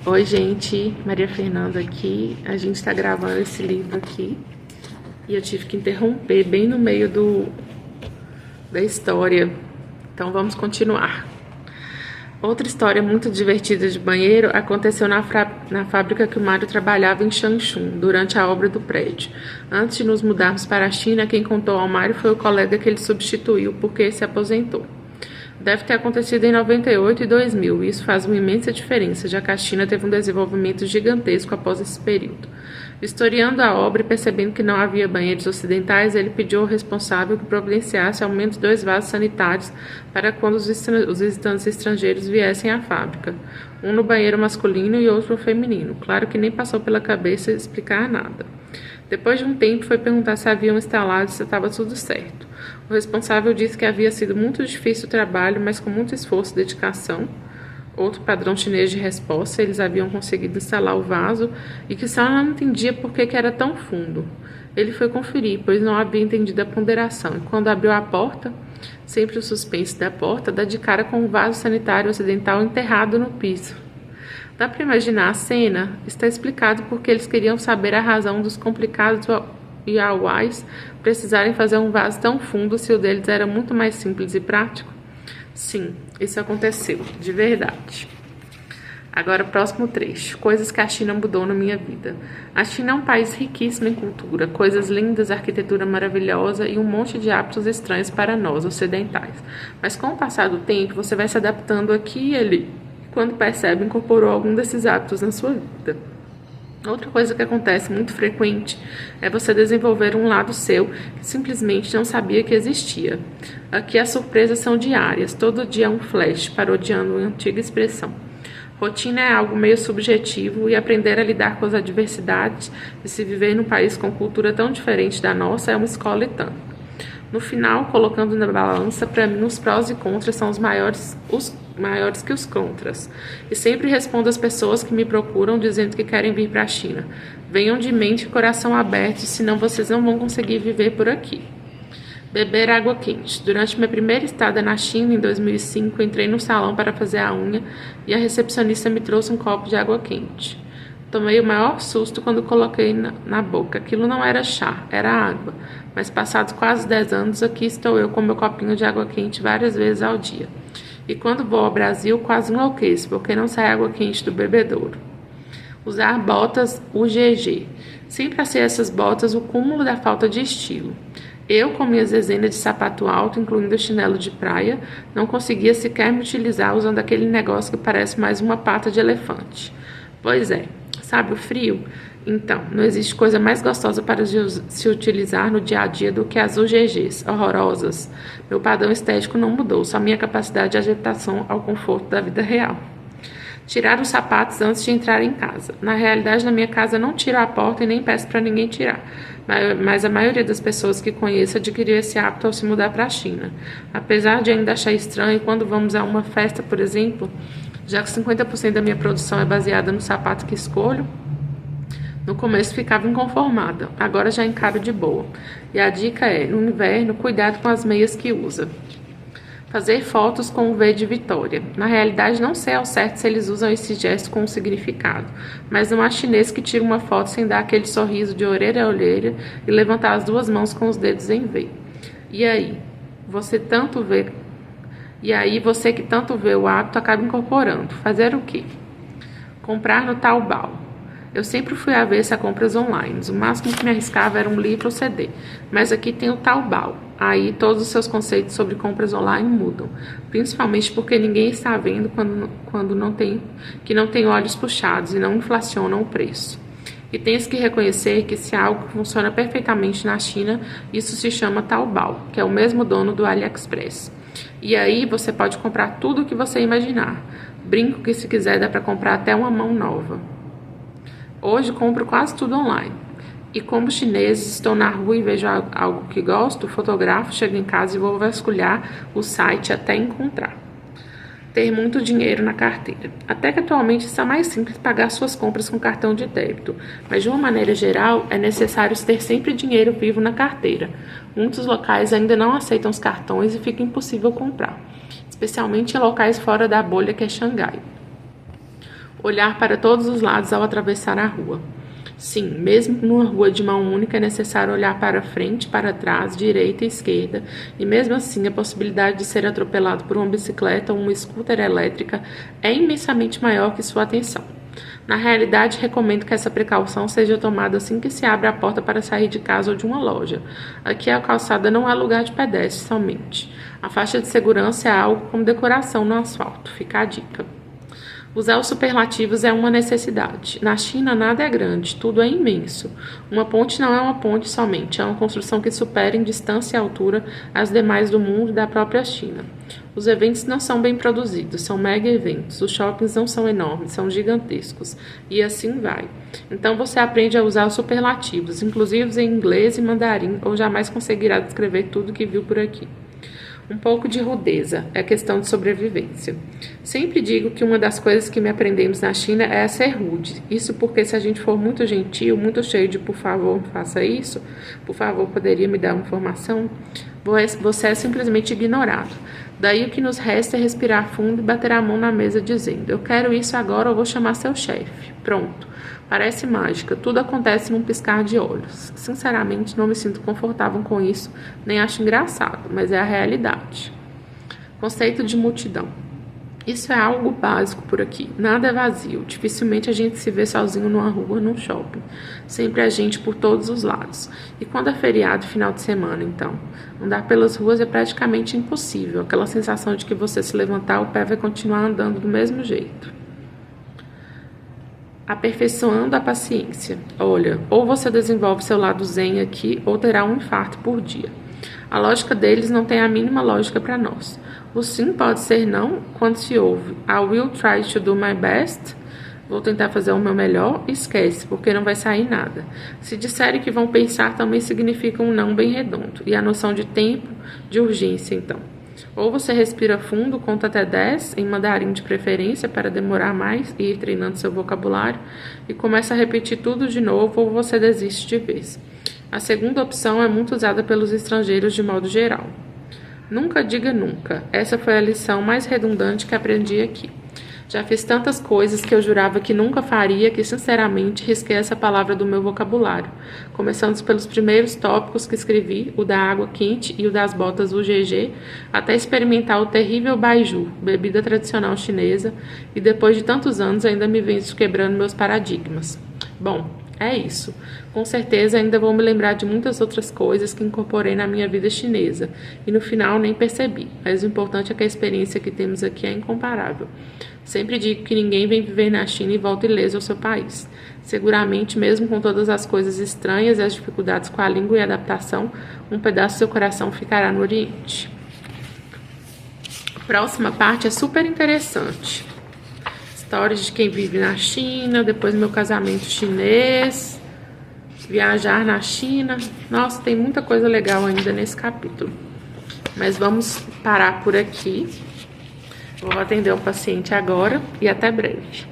Oi, gente, Maria Fernanda aqui. A gente está gravando esse livro aqui e eu tive que interromper bem no meio da história. Então vamos continuar. Outra história muito divertida de banheiro aconteceu na fábrica que o Mário trabalhava em Changchun, durante a obra do prédio. Antes de nos mudarmos para a China, quem contou ao Mário foi o colega que ele substituiu porque se aposentou. Deve ter acontecido em 98 e 2000, e isso faz uma imensa diferença, já que a China teve um desenvolvimento gigantesco após esse período. Historiando a obra e percebendo que não havia banheiros ocidentais, ele pediu ao responsável que providenciasse ao menos 2 vasos sanitários para quando os visitantes estrangeiros viessem à fábrica. Um no banheiro masculino e outro no feminino. Claro que nem passou pela cabeça explicar nada. Depois de um tempo, foi perguntar se haviam instalado e se estava tudo certo. O responsável disse que havia sido muito difícil o trabalho, mas com muito esforço e dedicação. Outro padrão chinês de resposta, eles haviam conseguido instalar o vaso e que só não entendia por que era tão fundo. Ele foi conferir, pois não havia entendido a ponderação, e quando abriu a porta, sempre o suspense da porta, dá de cara com um vaso sanitário ocidental enterrado no piso. Dá para imaginar a cena? Está explicado porque eles queriam saber a razão dos complicados Yawais precisarem fazer um vaso tão fundo se o deles era muito mais simples e prático? Sim, isso aconteceu, de verdade. Agora, o próximo trecho. Coisas que a China mudou na minha vida. A China é um país riquíssimo em cultura, coisas lindas, arquitetura maravilhosa e um monte de hábitos estranhos para nós, ocidentais. Mas com o passar do tempo, você vai se adaptando aqui e ali. Quando percebe, incorporou algum desses hábitos na sua vida. Outra coisa que acontece muito frequente é você desenvolver um lado seu que simplesmente não sabia que existia. Aqui as surpresas são diárias, todo dia é um flash, parodiando uma antiga expressão. Rotina é algo meio subjetivo e aprender a lidar com as adversidades de se viver num país com cultura tão diferente da nossa é uma escola e tanto. No final, colocando na balança, para mim os prós e contras são os maiores que os contras. E sempre respondo às pessoas que me procuram dizendo que querem vir para a China. Venham de mente e coração aberto, senão vocês não vão conseguir viver por aqui. Beber água quente. Durante minha primeira estada na China, em 2005, entrei no salão para fazer a unha e a recepcionista me trouxe um copo de água quente. Tomei o maior susto quando coloquei na boca. Aquilo não era chá, era água. Mas passados quase 10 anos, aqui estou eu com meu copinho de água quente várias vezes ao dia. E quando vou ao Brasil, quase enlouqueço, porque não sai água quente do bebedouro. Usar botas UGG. Sempre achei essas botas o cúmulo da falta de estilo. Eu, com minhas dezenas de sapato alto, incluindo chinelo de praia, não conseguia sequer me utilizar usando aquele negócio que parece mais uma pata de elefante. Pois é, sabe o frio? Então, não existe coisa mais gostosa para se utilizar no dia a dia do que as UGGs, horrorosas. Meu padrão estético não mudou, só minha capacidade de adaptação ao conforto da vida real. Tirar os sapatos antes de entrar em casa. Na realidade, na minha casa não tiro a porta e nem peço para ninguém tirar. Mas a maioria das pessoas que conheço adquiriu esse hábito ao se mudar para a China. Apesar de ainda achar estranho, quando vamos a uma festa, por exemplo, já que 50% da minha produção é baseada no sapato que escolho, no começo ficava inconformada, agora já encaro de boa. E a dica é, no inverno, cuidado com as meias que usa. Fazer fotos com o V de Vitória. Na realidade, não sei ao certo se eles usam esse gesto com um significado, mas não há chinês que tira uma foto sem dar aquele sorriso de orelha a orelha e levantar as 2 mãos com os dedos em V. E aí você que tanto vê o hábito acaba incorporando. Fazer o quê? Comprar no Taobao. Eu sempre fui avessa a compras online. O máximo que me arriscava era um livro ou CD. Mas aqui tem o Taobao. Aí todos os seus conceitos sobre compras online mudam. Principalmente porque ninguém está vendo que não tem olhos puxados e não inflacionam o preço. E tens que reconhecer que se algo funciona perfeitamente na China, isso se chama Taobao, que é o mesmo dono do AliExpress. E aí você pode comprar tudo o que você imaginar. Brinco que se quiser dá para comprar até uma mão nova. Hoje compro quase tudo online. E como chineses, estou na rua e vejo algo que gosto, fotografo, chego em casa e vou vasculhar o site até encontrar. Ter muito dinheiro na carteira. Até que atualmente está mais simples pagar suas compras com cartão de débito, mas de uma maneira geral é necessário ter sempre dinheiro vivo na carteira. Muitos locais ainda não aceitam os cartões e fica impossível comprar, especialmente em locais fora da bolha que é Xangai. Olhar para todos os lados ao atravessar a rua. Sim, mesmo numa rua de mão única é necessário olhar para frente, para trás, direita e esquerda, e mesmo assim a possibilidade de ser atropelado por uma bicicleta ou uma scooter elétrica é imensamente maior que sua atenção. Na realidade, recomendo que essa precaução seja tomada assim que se abre a porta para sair de casa ou de uma loja. Aqui a calçada não é lugar de pedestre somente. A faixa de segurança é algo como decoração no asfalto, fica a dica. Usar os superlativos é uma necessidade. Na China, nada é grande, tudo é imenso. Uma ponte não é uma ponte somente, é uma construção que supera em distância e altura as demais do mundo e da própria China. Os eventos não são bem produzidos, são mega eventos. Os shoppings não são enormes, são gigantescos. E assim vai. Então você aprende a usar os superlativos, inclusive em inglês e mandarim, ou jamais conseguirá descrever tudo que viu por aqui. Um pouco de rudeza, é questão de sobrevivência. Sempre digo que uma das coisas que me aprendemos na China é a ser rude. Isso porque se a gente for muito gentil, muito cheio de por favor, faça isso, por favor, poderia me dar uma informação, você é simplesmente ignorado. Daí o que nos resta é respirar fundo e bater a mão na mesa dizendo: eu quero isso agora ou vou chamar seu chefe. Pronto. Parece mágica, tudo acontece num piscar de olhos. Sinceramente, não me sinto confortável com isso, nem acho engraçado, mas é a realidade. Conceito de multidão. Isso é algo básico por aqui. Nada é vazio. Dificilmente a gente se vê sozinho numa rua, num shopping. Sempre há gente por todos os lados. E quando é feriado, final de semana, então? Andar pelas ruas é praticamente impossível. Aquela sensação de que você se levantar, o pé vai continuar andando do mesmo jeito. Aperfeiçoando a paciência. Olha, ou você desenvolve seu lado zen aqui, ou terá um infarto por dia. A lógica deles não tem a mínima lógica para nós. O sim pode ser não quando se ouve I will try to do my best. Vou tentar fazer o meu melhor. Esquece, porque não vai sair nada. Se disserem que vão pensar, também significa um não bem redondo. E a noção de tempo, de urgência, então. Ou você respira fundo, conta até 10, em mandarim de preferência, para demorar mais e ir treinando seu vocabulário, e começa a repetir tudo de novo, ou você desiste de vez. A segunda opção é muito usada pelos estrangeiros de modo geral. Nunca diga nunca. Essa foi a lição mais redundante que aprendi aqui. Já fiz tantas coisas que eu jurava que nunca faria que, sinceramente, risquei essa palavra do meu vocabulário, começando pelos primeiros tópicos que escrevi, o da água quente e o das botas UGG, até experimentar o terrível baiju, bebida tradicional chinesa, e depois de tantos anos ainda me venço quebrando meus paradigmas. Bom, é isso. Com certeza ainda vou me lembrar de muitas outras coisas que incorporei na minha vida chinesa e no final nem percebi, mas o importante é que a experiência que temos aqui é incomparável. Sempre digo que ninguém vem viver na China e volta ileso ao seu país. Seguramente, mesmo com todas as coisas estranhas e as dificuldades com a língua e a adaptação, um pedaço do seu coração ficará no Oriente. A próxima parte é super interessante. Histórias de quem vive na China, depois meu casamento chinês, viajar na China. Nossa, tem muita coisa legal ainda nesse capítulo. Mas vamos parar por aqui. Vou atender um paciente agora e até breve.